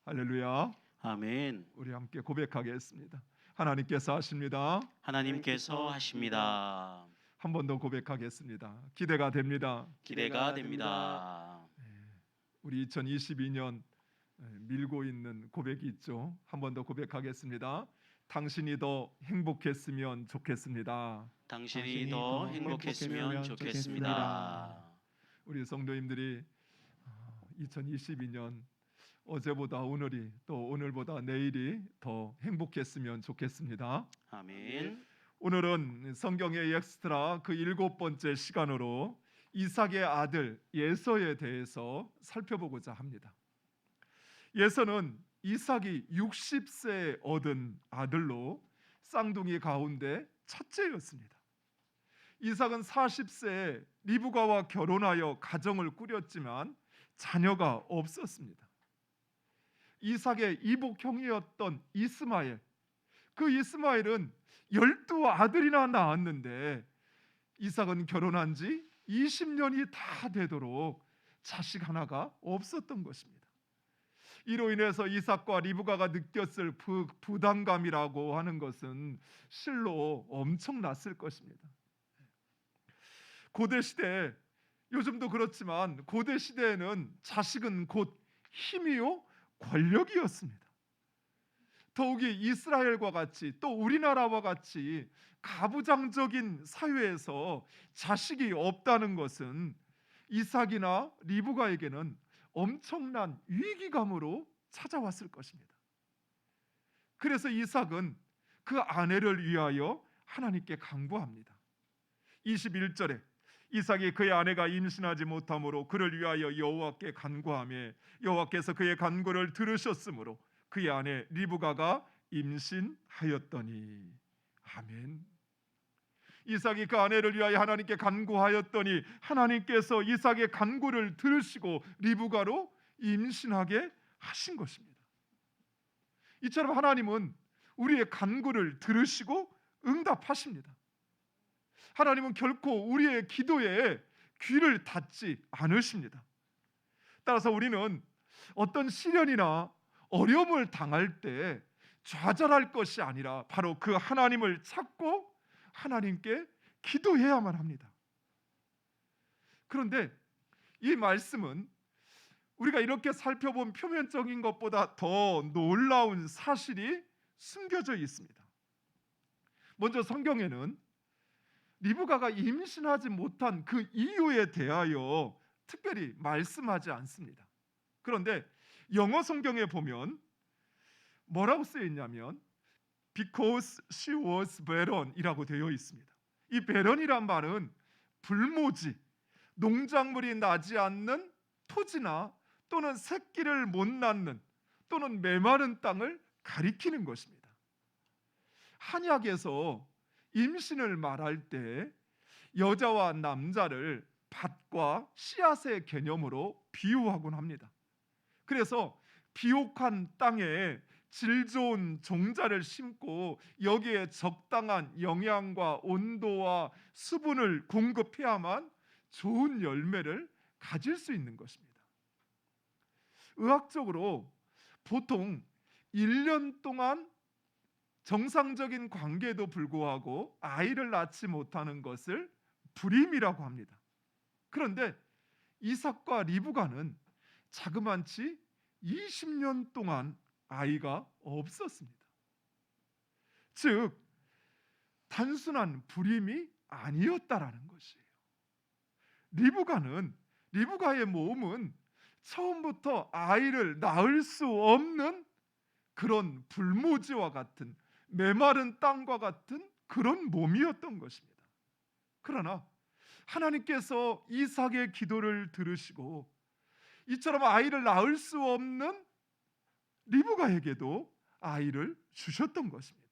할렐루야. 아멘. 우리 함께 고백하겠습니다. 하나님께서 하십니다. 하나님께서 하십니다. 한 번 더 고백하겠습니다. 기대가 됩니다. 기대가 됩니다. 우리 2022년 밀고 있는 고백이 있죠. 한 번 더 고백하겠습니다. 당신이 더 행복했으면 좋겠습니다. 당신이 더 행복했으면 좋겠습니다. 우리 성도님들이 2022년 어제보다 오늘이 또 오늘보다 내일이 더 행복했으면 좋겠습니다. 아멘. 오늘은 성경의 엑스트라 그 7번째 시간으로 이삭의 아들 예서에 대해서 살펴보고자 합니다. 예서는 이삭이 60세에 얻은 아들로 쌍둥이 가운데 첫째였습니다. 이삭은 40세에 리브가와 결혼하여 가정을 꾸렸지만 자녀가 없었습니다. 이삭의 이복형이었던 이스마엘, 그 이스마엘은 12아들이나 낳았는데 이삭은 결혼한 지 20년이 다 되도록 자식 하나가 없었던 것입니다. 이로 인해서 이삭과 리브가가 느꼈을 부담감이라고 하는 것은 실로 엄청났을 것입니다. 고대 시대, 요즘도 그렇지만 고대 시대에는 자식은 곧 힘이요 권력이었습니다. 더욱이 이스라엘과 같이 또 우리나라와 같이 가부장적인 사회에서 자식이 없다는 것은 이삭이나 리브가에게는 엄청난 위기감으로 찾아왔을 것입니다. 그래서 이삭은 그 아내를 위하여 하나님께 간구합니다. 21절에 이삭이 그의 아내가 임신하지 못하므로 그를 위하여 여호와께 간구하며 여호와께서 그의 간구를 들으셨으므로 그의 아내 리브가가 임신하였더니. 아멘. 이삭이 그 아내를 위하여 하나님께 간구하였더니 하나님께서 이삭의 간구를 들으시고 리브가로 임신하게 하신 것입니다. 이처럼 하나님은 우리의 간구를 들으시고 응답하십니다. 하나님은 결코 우리의 기도에 귀를 닫지 않으십니다. 따라서 우리는 어떤 시련이나 어려움을 당할 때 좌절할 것이 아니라 바로 그 하나님을 찾고 하나님께 기도해야만 합니다. 그런데 이 말씀은 우리가 이렇게 살펴본 표면적인 것보다 더 놀라운 사실이 숨겨져 있습니다. 먼저 성경에는 리브가가 임신하지 못한 그 이유에 대하여 특별히 말씀하지 않습니다. 그런데 영어 성경에 보면 뭐라고 쓰여 있냐면 because she was barren이라고 되어 있습니다. 이 barren이란 말은 불모지, 농작물이 나지 않는 토지나 또는 새끼를 못 낳는 또는 메마른 땅을 가리키는 것입니다. 한약에서 임신을 말할 때 여자와 남자를 밭과 씨앗의 개념으로 비유하곤 합니다. 그래서 비옥한 땅에 질 좋은 종자를 심고 여기에 적당한 영양과 온도와 수분을 공급해야만 좋은 열매를 가질 수 있는 것입니다. 의학적으로 보통 1년 동안 정상적인 관계에도 불구하고 아이를 낳지 못하는 것을 불임이라고 합니다. 그런데 이삭과 리브가는 자그만치 20년 동안 아이가 없었습니다. 즉 단순한 불임이 아니었다라는 것이에요. 리브가의 몸은 처음부터 아이를 낳을 수 없는 그런 불모지와 같은 메마른 땅과 같은 그런 몸이었던 것입니다. 그러나 하나님께서 이삭의 기도를 들으시고 이처럼 아이를 낳을 수 없는 리브가에게도 아이를 주셨던 것입니다.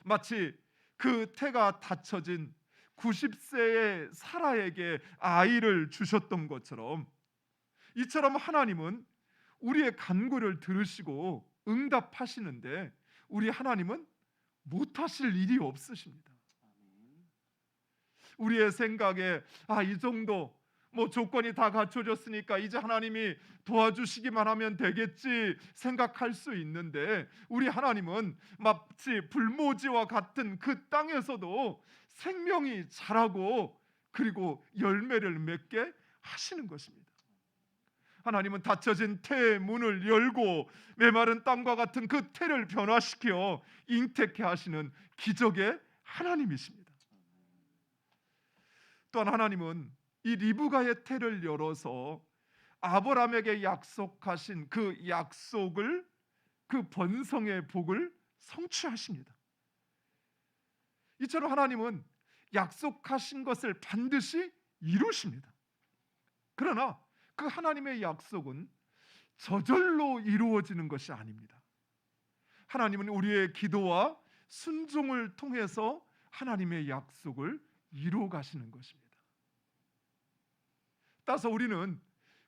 마치 그 태가 닫혀진 90세의 사라에게 아이를 주셨던 것처럼 이처럼 하나님은 우리의 간구를 들으시고 응답하시는데 우리 하나님은 못하실 일이 없으십니다. 우리의 생각에 이 정도 뭐 조건이 다 갖춰졌으니까 이제 하나님이 도와주시기만 하면 되겠지 생각할 수 있는데, 우리 하나님은 마치 불모지와 같은 그 땅에서도 생명이 자라고 그리고 열매를 맺게 하시는 것입니다. 하나님은 닫혀진 태의 문을 열고 메마른 땅과 같은 그 태를 변화시켜 잉태케 하시는 기적의 하나님이십니다. 또한 하나님은 이 리브가의 태를 열어서 아브라함에게 약속하신 그 약속을, 그 번성의 복을 성취하십니다. 이처럼 하나님은 약속하신 것을 반드시 이루십니다. 그러나 그 하나님의 약속은 저절로 이루어지는 것이 아닙니다. 하나님은 우리의 기도와 순종을 통해서 하나님의 약속을 이루어 가시는 것입니다. 따라서 우리는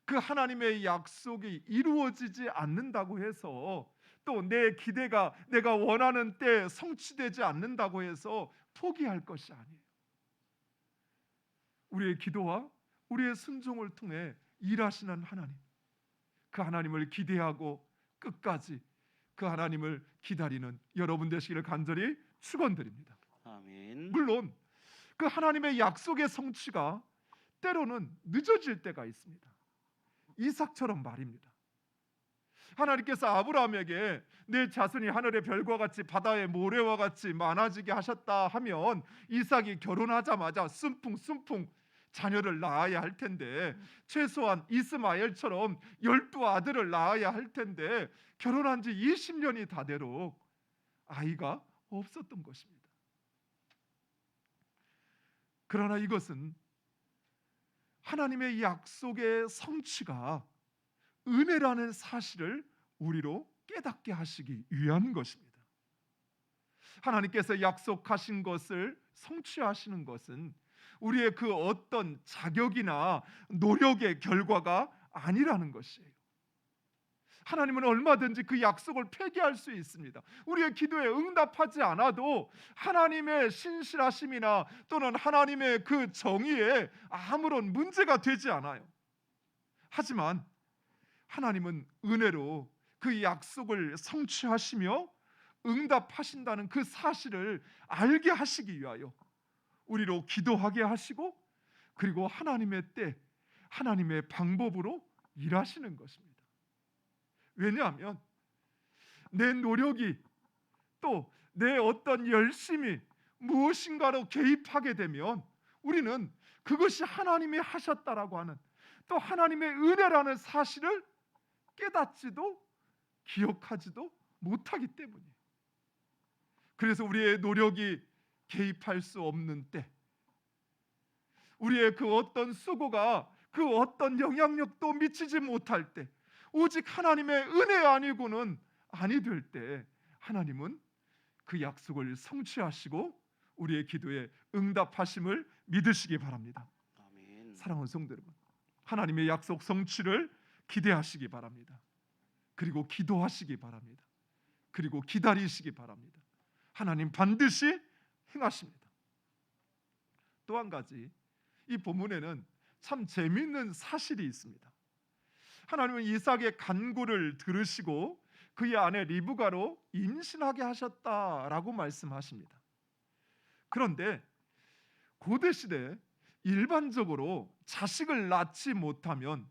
그 하나님의 약속이 이루어지지 않는다고 해서, 또 내 기대가 내가 원하는 때에 성취되지 않는다고 해서 포기할 것이 아니에요. 우리의 기도와 우리의 순종을 통해 일하시는 하나님, 그 하나님을 기대하고 끝까지 그 하나님을 기다리는 여러분 되시기를 간절히 축원드립니다. 아멘. 물론 그 하나님의 약속의 성취가 때로는 늦어질 때가 있습니다. 이삭처럼 말입니다. 하나님께서 아브라함에게 내 자손이 하늘의 별과 같이 바다의 모래와 같이 많아지게 하셨다 하면 이삭이 결혼하자마자 순풍 자녀를 낳아야 할 텐데, 최소한 이스마엘처럼 12아들을 낳아야 할 텐데 결혼한 지 20년이 다 되도록 아이가 없었던 것입니다. 그러나 이것은 하나님의 약속의 성취가 은혜라는 사실을 우리로 깨닫게 하시기 위한 것입니다. 하나님께서 약속하신 것을 성취하시는 것은 우리의 그 어떤 자격이나 노력의 결과가 아니라는 것이에요. 하나님은 얼마든지 그 약속을 폐기할 수 있습니다. 우리의 기도에 응답하지 않아도 하나님의 신실하심이나 또는 하나님의 그 정의에 아무런 문제가 되지 않아요. 하지만 하나님은 은혜로 그 약속을 성취하시며 응답하신다는 그 사실을 알게 하시기 위하여 우리로 기도하게 하시고, 그리고 하나님의 때, 하나님의 방법으로 일하시는 것입니다. 왜냐하면 내 노력이, 또 내 어떤 열심이 무엇인가로 개입하게 되면 우리는 그것이 하나님이 하셨다라고 하는, 또 하나님의 은혜라는 사실을 깨닫지도 기억하지도 못하기 때문이에요. 그래서 우리의 노력이 개입할 수 없는 때, 우리의 그 어떤 수고가 그 어떤 영향력도 미치지 못할 때, 오직 하나님의 은혜 아니고는 아니 될 때 하나님은 그 약속을 성취하시고 우리의 기도에 응답하심을 믿으시기 바랍니다. 아멘. 사랑하는 성도 여러분, 하나님의 약속 성취를 기대하시기 바랍니다. 그리고 기도하시기 바랍니다. 그리고 기다리시기 바랍니다. 하나님 반드시 행하십니다. 또 한 가지, 이 본문에는 참 재미있는 사실이 있습니다. 하나님은 이삭의 간구를 들으시고 그의 아내 리브가로 임신하게 하셨다라고 말씀하십니다. 그런데 고대 시대 일반적으로 자식을 낳지 못하면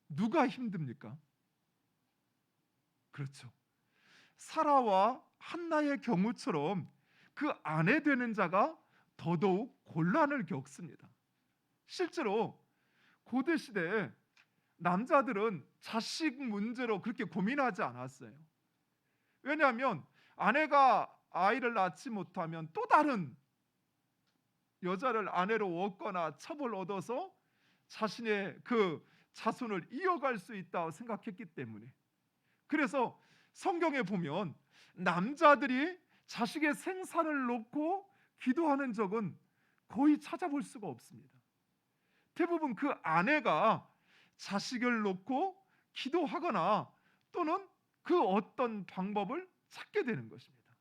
누가 힘듭니까? 그렇죠. 사라와 한나의 경우처럼 그 아내 되는 자가 더더욱 곤란을 겪습니다. 실제로 고대 시대에 남자들은 자식 문제로 그렇게 고민하지 않았어요. 왜냐하면 아내가 아이를 낳지 못하면 또 다른 여자를 아내로 얻거나 첩을 얻어서 자신의 그 자손을 이어갈 수 있다고 생각했기 때문에, 그래서 성경에 보면 남자들이 자식의 생사를 놓고 기도하는 적은 거의 찾아볼 수가 없습니다. 대부분 그 아내가 자식을 놓고 기도하거나 또는 그 어떤 방법을 찾게 되는 것입니다.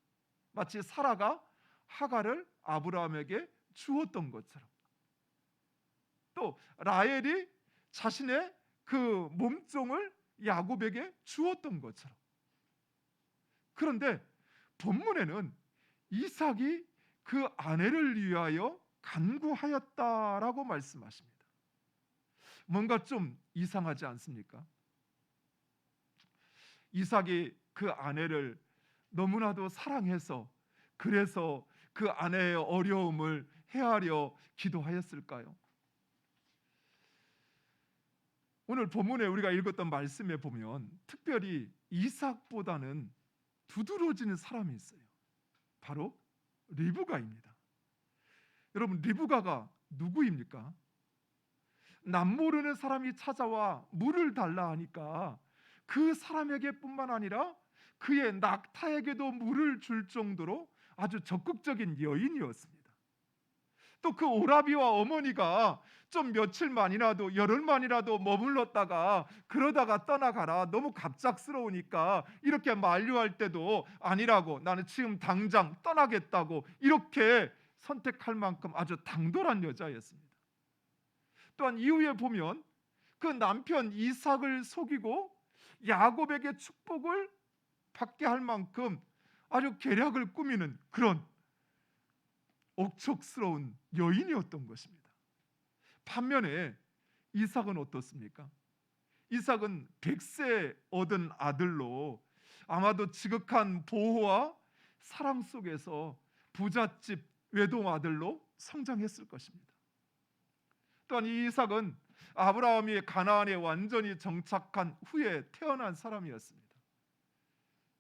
마치 사라가 하갈을 아브라함에게 주었던 것처럼. 또 라헬이 자신의 그 몸종을 야곱에게 주었던 것처럼. 그런데 본문에는 이삭이 그 아내를 위하여 간구하였다라고 말씀하십니다. 뭔가 좀 이상하지 않습니까? 이삭이 그 아내를 너무나도 사랑해서 그래서 그 아내의 어려움을 헤아려 기도하였을까요? 오늘 본문에 우리가 읽었던 말씀에 보면 특별히 이삭보다는 두드러지는 사람이 있어요. 바로 리브가입니다. 여러분, 리브가가 누구입니까? 남모르는 사람이 찾아와 물을 달라 하니까 그 사람에게뿐만 아니라 그의 낙타에게도 물을 줄 정도로 아주 적극적인 여인이었습니다. 또 그 오라비와 어머니가 좀 며칠만이라도 열흘만이라도 머물렀다가 그러다가 떠나가라, 너무 갑작스러우니까 이렇게 만류할 때도 아니라고, 나는 지금 당장 떠나겠다고 이렇게 선택할 만큼 아주 당돌한 여자였습니다. 또한 이후에 보면 그 남편 이삭을 속이고 야곱에게 축복을 받게 할 만큼 아주 계략을 꾸미는 그런 억척스러운 여인이었던 것입니다. 반면에 이삭은 어떻습니까? 이삭은 100세 얻은 아들로 아마도 지극한 보호와 사랑 속에서 부잣집 외동 아들로 성장했을 것입니다. 또한 이 이삭은 아브라함이 가나안에 완전히 정착한 후에 태어난 사람이었습니다.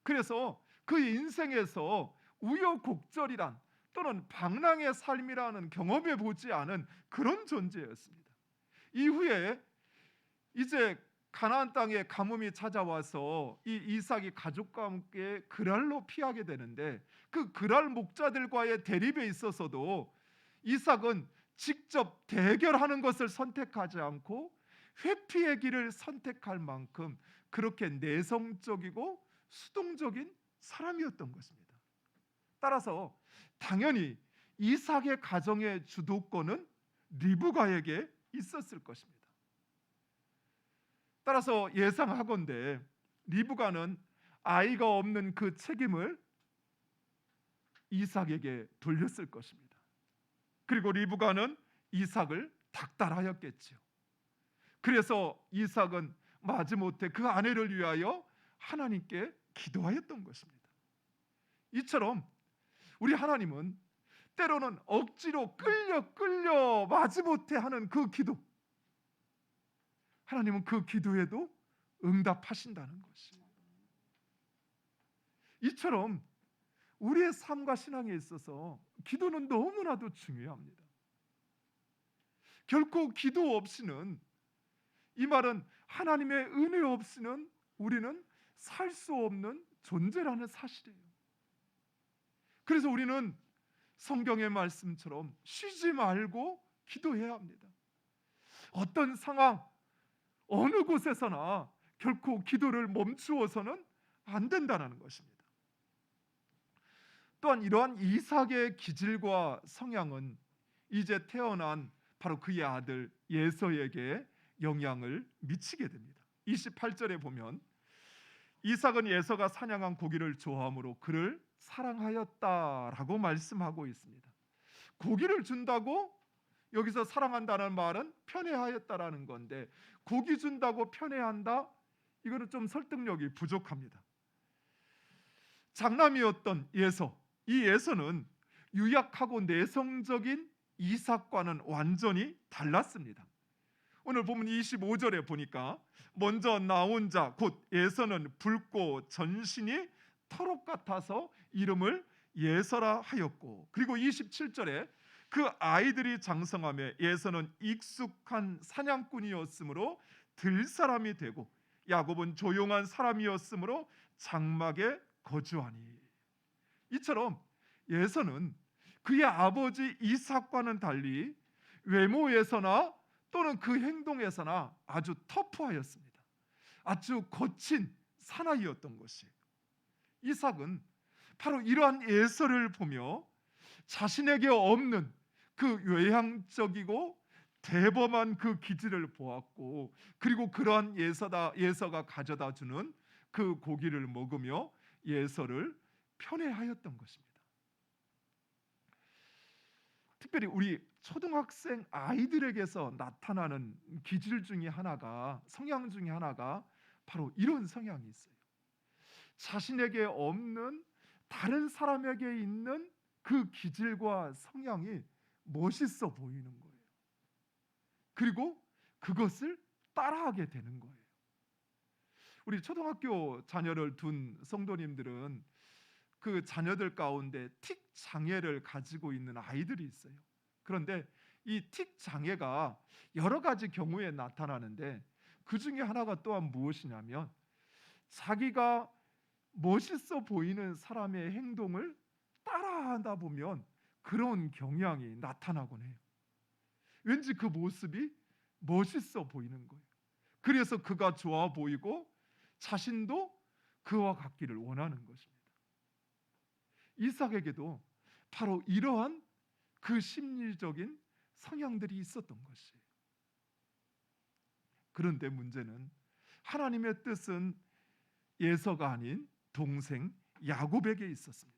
그래서 그 인생에서 우여곡절이란 또는 방랑의 삶이라는 경험해 보지 않은 그런 존재였습니다. 이후에 이제 가나안 땅에 가뭄이 찾아와서 이 이삭이 가족과 함께 그랄로 피하게 되는데 그 그랄 목자들과의 대립에 있어서도 이삭은 직접 대결하는 것을 선택하지 않고 회피의 길을 선택할 만큼 그렇게 내성적이고 수동적인 사람이었던 것입니다. 따라서 당연히 이삭의 가정의 주도권은 리브가에게 있었을 것입니다. 따라서 예상하건대 리브가는 아이가 없는 그 책임을 이삭에게 돌렸을 것입니다. 그리고 리브가는 이삭을 닥달하였겠지요. 그래서 이삭은 마지못해 그 아내를 위하여 하나님께 기도하였던 것입니다. 이처럼 우리 하나님은 때로는 억지로 끌려 마지못해 하는 그 기도, 하나님은 그 기도에도 응답하신다는 것입니다. 이처럼 우리의 삶과 신앙에 있어서 기도는 너무나도 중요합니다. 결코 기도 없이는, 이 말은 하나님의 은혜 없이는 우리는 살 수 없는 존재라는 사실이에요. 그래서 우리는 성경의 말씀처럼 쉬지 말고 기도해야 합니다. 어떤 상황, 어느 곳에서나 결코 기도를 멈추어서는 안 된다는 것입니다. 또한 이러한 이삭의 기질과 성향은 이제 태어난 바로 그의 아들 예서에게 영향을 미치게 됩니다. 28절에 보면 이삭은 예서가 사냥한 고기를 좋아하므로 그를 사랑하였다라고 말씀하고 있습니다. 고기를 준다고 여기서 사랑한다는 말은 편애하였다라는 건데, 고기 준다고 편애한다? 이거는 좀 설득력이 부족합니다. 장남이었던 예서, 이 예서는 유약하고 내성적인 이삭과는 완전히 달랐습니다. 오늘 보면 25절에 보니까 먼저 나온 자 곧 예서는 붉고 전신이 털옷 같아서 이름을 예서라 하였고, 그리고 27절에 그 아이들이 장성하며 예서는 익숙한 사냥꾼이었으므로 들사람이 되고 야곱은 조용한 사람이었으므로 장막에 거주하니. 이처럼 예서는 그의 아버지 이삭과는 달리 외모에서나 또는 그 행동에서나 아주 터프하였습니다. 아주 거친 사나이였던 것이에요. 이삭은 바로 이러한 예서를 보며 자신에게 없는 그 외향적이고 대범한 그 기질을 보았고, 그리고 그러한 예서가 가져다 주는 그 고기를 먹으며 예서를 편애하였던 것입니다. 특별히 우리 초등학생 아이들에게서 나타나는 기질 중에 하나가, 성향 중에 하나가 바로 이런 성향이 있어요. 자신에게 없는 다른 사람에게 있는 그 기질과 성향이 멋있어 보이는 거예요. 그리고 그것을 따라하게 되는 거예요. 우리 초등학교 자녀를 둔 성도님들은 그 자녀들 가운데 틱 장애를 가지고 있는 아이들이 있어요. 그런데 이 틱 장애가 여러 가지 경우에 나타나는데, 그 중에 하나가 또한 무엇이냐면, 자기가 멋있어 보이는 사람의 행동을 따라하다 보면 그런 경향이 나타나곤 해요. 왠지 그 모습이 멋있어 보이는 거예요. 그래서 그가 좋아 보이고 자신도 그와 같기를 원하는 것입니다. 이삭에게도 바로 이러한 그 심리적인 성향들이 있었던 것이에요. 그런데 문제는 하나님의 뜻은 예서가 아닌 동생 야곱에게 있었습니다.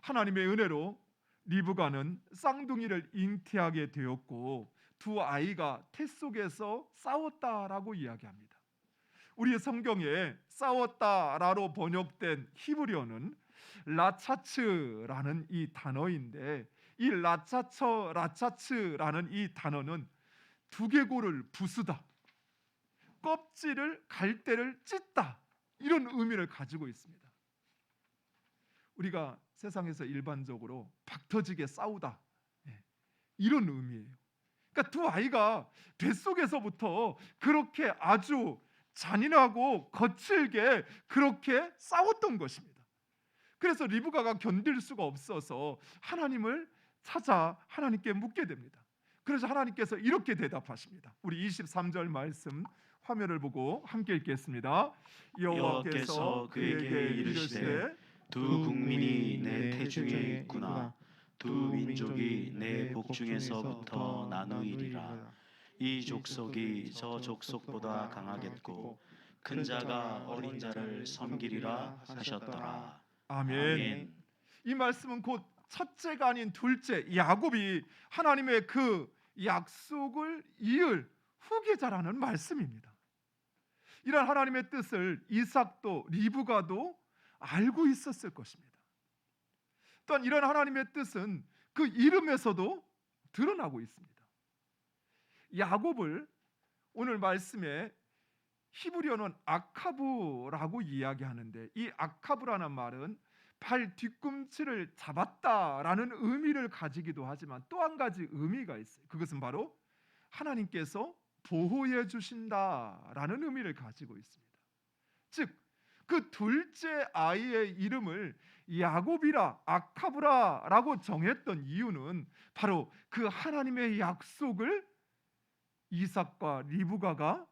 하나님의 은혜로 리브가는 쌍둥이를 잉태하게 되었고 두 아이가 태 속에서 싸웠다라고 이야기합니다. 우리 성경에 싸웠다라로 번역된 히브리어는 라차츠라는 이 단어인데, 이 라차츠라는 이 단어는 두개골을 부수다, 껍질을 갈대를 찢다, 이런 의미를 가지고 있습니다. 우리가 세상에서 일반적으로 박터지게 싸우다, 이런 의미예요. 그러니까 두 아이가 뱃속에서부터 그렇게 아주 잔인하고 거칠게 그렇게 싸웠던 것입니다. 그래서 리브가가 견딜 수가 없어서 하나님을 찾아 하나님께 묻게 됩니다. 그래서 하나님께서 이렇게 대답하십니다. 우리 23절 말씀 화면을 보고 함께 읽겠습니다. 여호와께서 그에게 이르시되 두 국민이 내 태중에 있구나. 두 민족이 내 복중에서부터 나누이리라. 이 족속이 저 족속보다 강하겠고 큰 자가 어린 자를 섬기리라 하셨더라. 아멘. 아멘. 이 말씀은 곧 첫째가 아닌 둘째 야곱이 하나님의 그 약속을 이을 후계자라는 말씀입니다. 이런 하나님의 뜻을 이삭도 리브가도 알고 있었을 것입니다. 또한 이런 하나님의 뜻은 그 이름에서도 드러나고 있습니다. 야곱을 오늘 말씀에 히브리어는 아카브라고 이야기하는데, 이 아카브라는 말은 발 뒤꿈치를 잡았다라는 의미를 가지기도 하지만 또 한 가지 의미가 있어요. 그것은 바로 하나님께서 보호해 주신다라는 의미를 가지고 있습니다. 즉 그 둘째 아이의 이름을 야곱이라 아카브라라고 정했던 이유는 바로 그 하나님의 약속을 이삭과 리브가가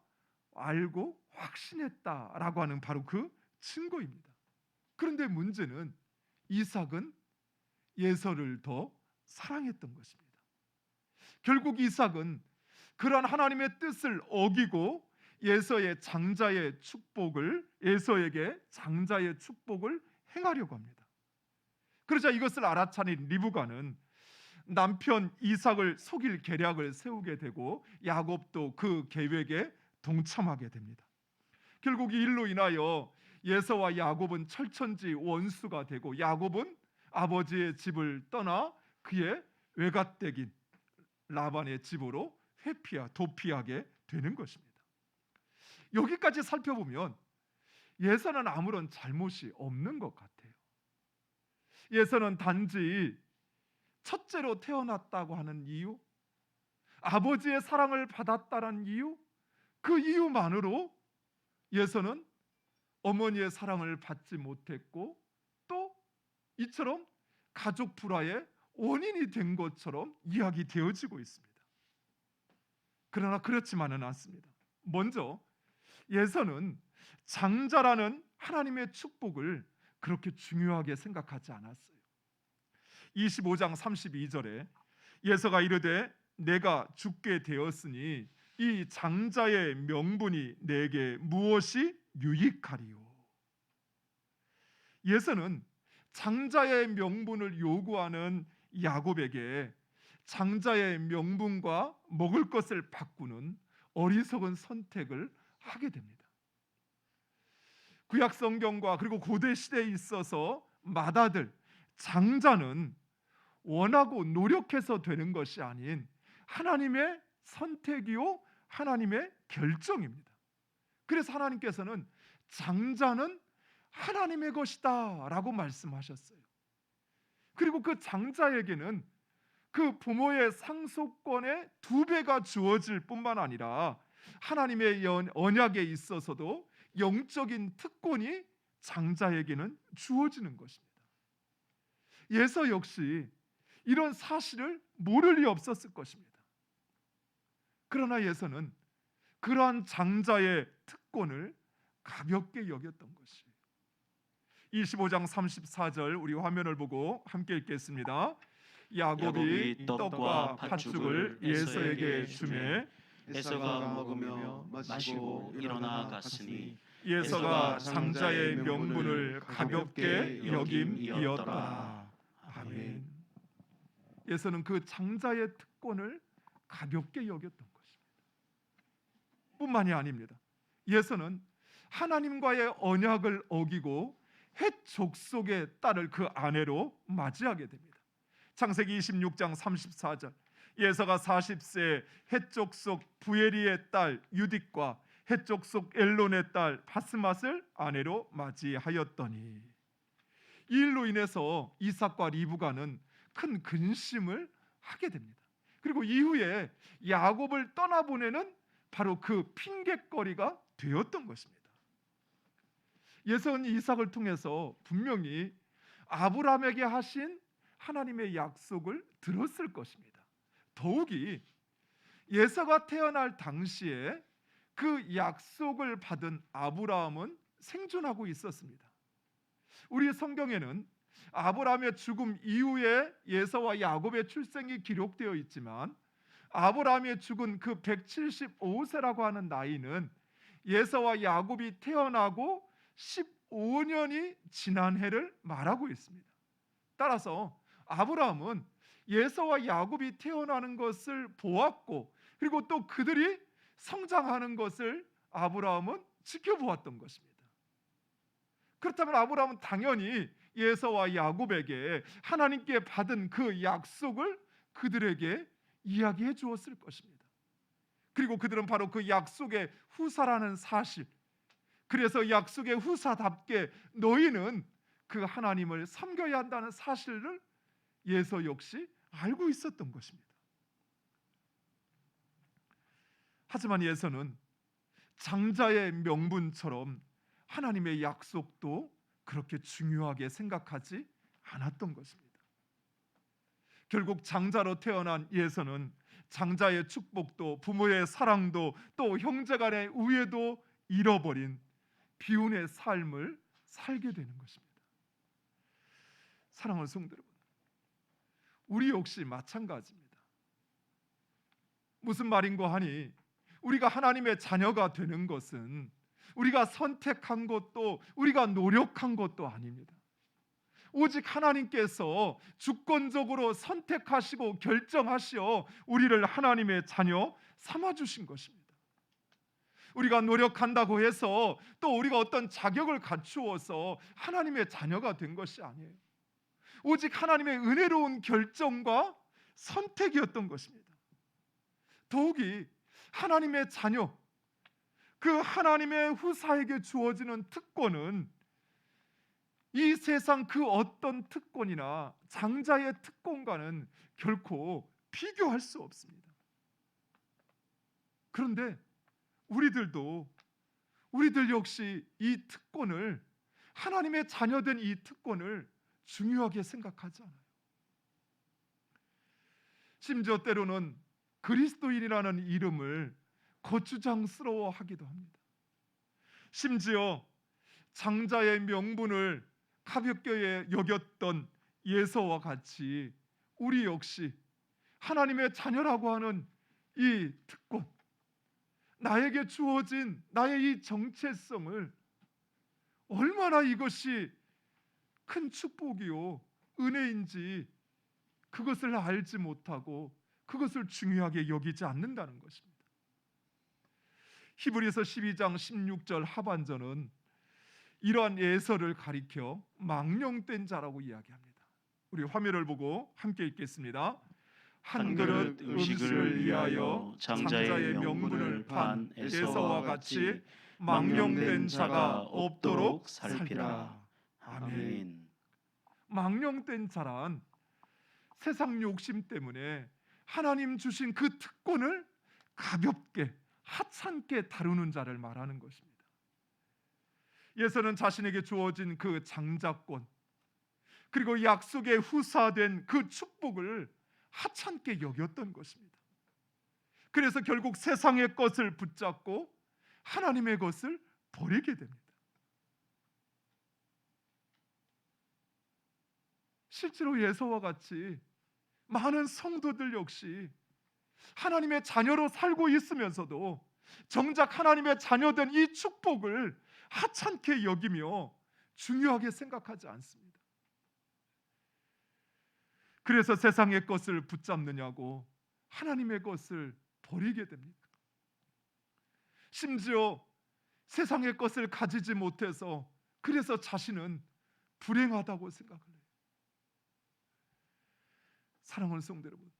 알고 확신했다라고 하는 바로 그 증거입니다. 그런데 문제는 이삭은 예서를 더 사랑했던 것입니다. 결국 이삭은 그러한 하나님의 뜻을 어기고 예서에게 장자의 축복을 행하려고 합니다. 그러자 이것을 알아차린 리브가는 남편 이삭을 속일 계략을 세우게 되고 야곱도 그 계획에 동참하게 됩니다. 결국 이 일로 인하여 예서와 야곱은 철천지 원수가 되고 야곱은 아버지의 집을 떠나 그의 외갓댁인 라반의 집으로 도피하게 되는 것입니다. 여기까지 살펴보면 예서는 아무런 잘못이 없는 것 같아요. 예서는 단지 첫째로 태어났다고 하는 이유, 아버지의 사랑을 받았다는 이유, 그 이유만으로 예서는 어머니의 사랑을 받지 못했고 또 이처럼 가족 불화의 원인이 된 것처럼 이야기되어지고 있습니다. 그러나 그렇지만은 않습니다. 먼저 예서는 장자라는 하나님의 축복을 그렇게 중요하게 생각하지 않았어요. 25장 32절에 예서가 이르되 내가 죽게 되었으니 이 장자의 명분이 내게 무엇이 유익하리요. 예서는 장자의 명분을 요구하는 야곱에게 장자의 명분과 먹을 것을 바꾸는 어리석은 선택을 하게 됩니다. 구약 성경과 그리고 고대 시대에 있어서 맏아들 장자는 원하고 노력해서 되는 것이 아닌 하나님의 선택이요 하나님의 결정입니다. 그래서 하나님께서는 장자는 하나님의 것이다 라고 말씀하셨어요. 그리고 그 장자에게는 그 부모의 상속권의 2배가 주어질 뿐만 아니라 하나님의 언약에 있어서도 영적인 특권이 장자에게는 주어지는 것입니다. 예서 역시 이런 사실을 모를 리 없었을 것입니다. 그러나 예서는 그러한 장자의 특권을 가볍게 여겼던 것이에요. 25장 34절 우리 화면을 보고 함께 읽겠습니다. 야곱이 떡과 팥죽을 예서에게 주매 에서가 먹으며 마시고 일어나 갔으니 예서가 장자의 명분을 가볍게 여김이었더라. 아멘. 예서는 그 장자의 특권을 가볍게 여겼던 것입니다. 뿐만이 아닙니다. 예서는 하나님과의 언약을 어기고 헷 족속의 딸을 그 아내로 맞이하게 됩니다. 창세기 26장 34절 예서가 40세 헷 족속 부에리의 딸 유딧과 헷 족속 엘론의 딸 바스맛을 아내로 맞이하였더니 이 일로 인해서 이삭과 리브가는 큰 근심을 하게 됩니다. 그리고 이후에 야곱을 떠나보내는 바로 그 핑곗거리가 되었던 것입니다. 예서는 이삭을 통해서 분명히 아브라함에게 하신 하나님의 약속을 들었을 것입니다. 더욱이 예서가 태어날 당시에 그 약속을 받은 아브라함은 생존하고 있었습니다. 우리 성경에는 아브라함의 죽음 이후에 예서와 야곱의 출생이 기록되어 있지만 아브라함의 죽은 그 175세라고 하는 나이는 예서와 야곱이 태어나고 15년이 지난 해를 말하고 있습니다. 따라서 아브라함은 예서와 야곱이 태어나는 것을 보았고 그리고 또 그들이 성장하는 것을 아브라함은 지켜보았던 것입니다. 그렇다면 아브라함은 당연히 예서와 야곱에게 하나님께 받은 그 약속을 그들에게 이야기해 주었을 것입니다. 그리고 그들은 바로 그 약속의 후사라는 사실, 그래서 약속의 후사답게 너희는 그 하나님을 섬겨야 한다는 사실을 예서 역시 알고 있었던 것입니다. 하지만 예서는 장자의 명분처럼 하나님의 약속도 그렇게 중요하게 생각하지 않았던 것입니다. 결국 장자로 태어난 예서는 장자의 축복도 부모의 사랑도 또 형제간의 우애도 잃어버린 비운의 삶을 살게 되는 것입니다. 사랑하는 성도 여러분, 우리 역시 마찬가지입니다. 무슨 말인고 하니 우리가 하나님의 자녀가 되는 것은 우리가 선택한 것도 우리가 노력한 것도 아닙니다. 오직 하나님께서 주권적으로 선택하시고 결정하시어 우리를 하나님의 자녀 삼아주신 것입니다. 우리가 노력한다고 해서 또 우리가 어떤 자격을 갖추어서 하나님의 자녀가 된 것이 아니에요. 오직 하나님의 은혜로운 결정과 선택이었던 것입니다. 더욱이 하나님의 자녀, 그 하나님의 후사에게 주어지는 특권은 이 세상 그 어떤 특권이나 장자의 특권과는 결코 비교할 수 없습니다. 그런데 우리들 역시 이 특권을, 하나님의 자녀된 이 특권을 중요하게 생각하지 않아요. 심지어 때로는 그리스도인이라는 이름을 거추장스러워하기도 합니다. 심지어 장자의 명분을 가볍게 여겼던 예서와 같이 우리 역시 하나님의 자녀라고 하는 이 특권, 나에게 주어진 나의 이 정체성을 얼마나 이것이 큰 축복이요 은혜인지 그것을 알지 못하고 그것을 중요하게 여기지 않는다는 것입니다. 히브리서 12장 16절 하반절은 이러한 예서를 가리켜 망령된 자라고 이야기합니다. 우리 화면을 보고 함께 읽겠습니다. 한 그릇 음식을 위하여 장자의 명분을 판 에서와 같이 망령된 자가 없도록 살피라. 아멘. 망령된 자란 세상 욕심 때문에 하나님 주신 그 특권을 가볍게 하찮게 다루는 자를 말하는 것입니다. 예서는 자신에게 주어진 그 장자권 그리고 약속에 후사된 그 축복을 하찮게 여겼던 것입니다. 그래서 결국 세상의 것을 붙잡고 하나님의 것을 버리게 됩니다. 실제로 예서와 같이 많은 성도들 역시 하나님의 자녀로 살고 있으면서도 정작 하나님의 자녀된 이 축복을 하찮게 여기며 중요하게 생각하지 않습니다. 그래서 세상의 것을 붙잡느냐고 하나님의 것을 버리게 됩니다. 심지어 세상의 것을 가지지 못해서 그래서 자신은 불행하다고 생각을 해요. 사랑하는 성도 여러분,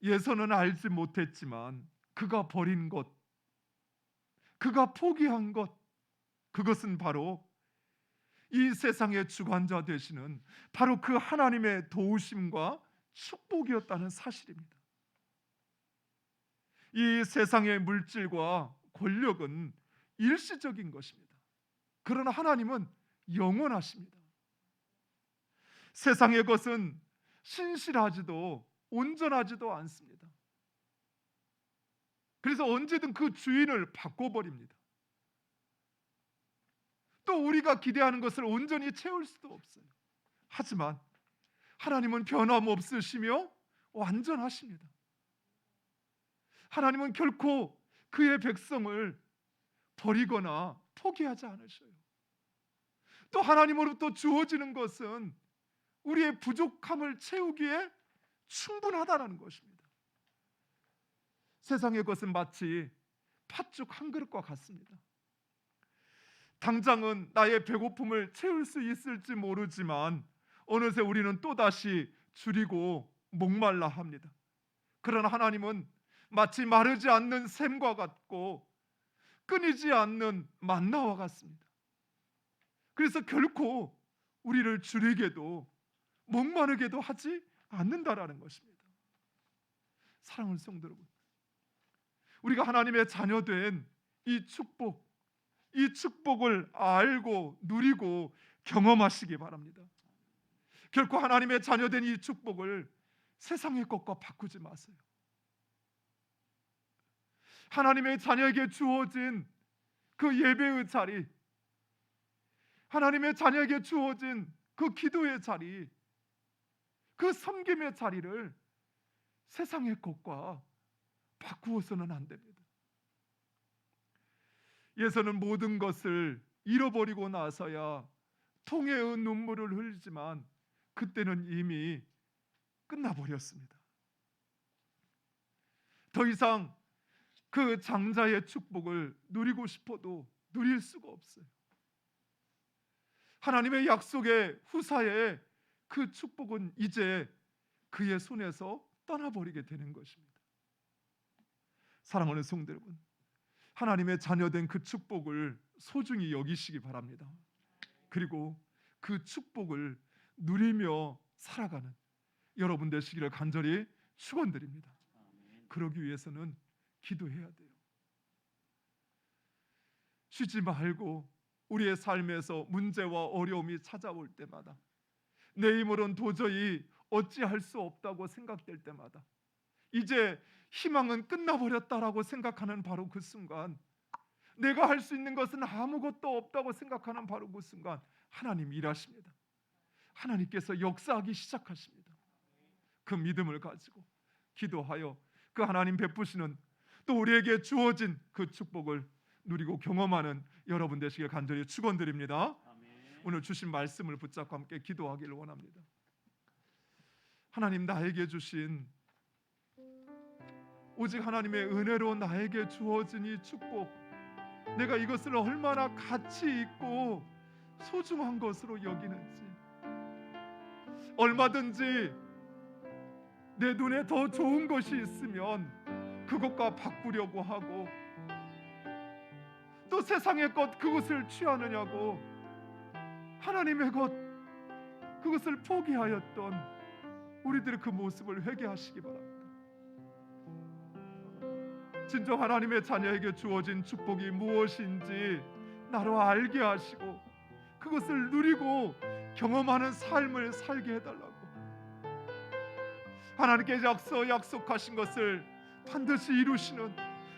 예서는 알지 못했지만 그가 버린 것, 그가 포기한 것, 그것은 바로 이 세상의 주관자 되시는 바로 그 하나님의 도우심과 축복이었다는 사실입니다. 이 세상의 물질과 권력은 일시적인 것입니다. 그러나 하나님은 영원하십니다. 세상의 것은 신실하지도 온전하지도 않습니다. 그래서 언제든 그 주인을 바꿔버립니다. 또 우리가 기대하는 것을 온전히 채울 수도 없어요. 하지만 하나님은 변함없으시며 완전하십니다. 하나님은 결코 그의 백성을 버리거나 포기하지 않으셔요. 또 하나님으로부터 주어지는 것은 우리의 부족함을 채우기에 충분하다는 것입니다. 세상의 것은 마치 팥죽 한 그릇과 같습니다. 당장은 나의 배고픔을 채울 수 있을지 모르지만 어느새 우리는 또다시 줄이고 목말라 합니다. 그러나 하나님은 마치 마르지 않는 샘과 같고 끊이지 않는 만나와 같습니다. 그래서 결코 우리를 줄이게도 목마르게도 하지 않는다라는 것입니다. 사랑하는 성도 여러분, 우리가 하나님의 자녀된 이 축복을 알고 누리고 경험하시기 바랍니다. 결코 하나님의 자녀된 이 축복을 세상의 것과 바꾸지 마세요. 하나님의 자녀에게 주어진 그 예배의 자리, 하나님의 자녀에게 주어진 그 기도의 자리, 그 섬김의 자리를 세상의 것과 바꾸어서는 안 됩니다. 예서는 모든 것을 잃어버리고 나서야 통회의 눈물을 흘리지만 그때는 이미 끝나버렸습니다. 더 이상 그 장자의 축복을 누리고 싶어도 누릴 수가 없어요. 하나님의 약속의 후사에 그 축복은 이제 그의 손에서 떠나버리게 되는 것입니다. 사랑하는 성도 여러분, 하나님의 자녀된 그 축복을 소중히 여기시기 바랍니다. 그리고 그 축복을 누리며 살아가는 여러분 되시기를 간절히 축원드립니다. 그러기 위해서는 기도해야 돼요. 쉬지 말고 우리의 삶에서 문제와 어려움이 찾아올 때마다 내 힘으로는 도저히 어찌할 수 없다고 생각될 때마다 이제 희망은 끝나버렸다라고 생각하는 바로 그 순간, 내가 할 수 있는 것은 아무것도 없다고 생각하는 바로 그 순간 하나님 일하십니다. 하나님께서 역사하기 시작하십니다. 그 믿음을 가지고 기도하여 그 하나님 베푸시는 또 우리에게 주어진 그 축복을 누리고 경험하는 여러분 되시길 간절히 축원드립니다. 오늘 주신 말씀을 붙잡고 함께 기도하기를 원합니다. 하나님, 나에게 주신 오직 하나님의 은혜로 나에게 주어진 이 축복, 내가 이것을 얼마나 가치 있고 소중한 것으로 여기는지, 얼마든지 내 눈에 더 좋은 것이 있으면 그것과 바꾸려고 하고, 또 세상의 것 그것을 취하느냐고 하나님의 것 그것을 포기하였던 우리들의 그 모습을 회개하시기 바랍니다. 진정 하나님의 자녀에게 주어진 축복이 무엇인지 나로 알게 하시고 그것을 누리고 경험하는 삶을 살게 해달라고, 하나님께 약속하신 것을 반드시 이루시는,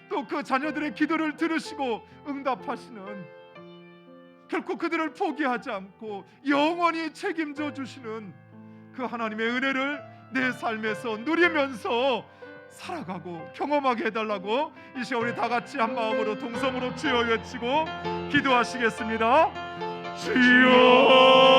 또 그 자녀들의 기도를 들으시고 응답하시는, 결코 그들을 포기하지 않고 영원히 책임져 주시는 그 하나님의 은혜를 내 삶에서 누리면서 살아가고 경험하게 해달라고 이 시간 우리 다 같이 한 마음으로 동성으로 주여 외치고 기도하시겠습니다. 주여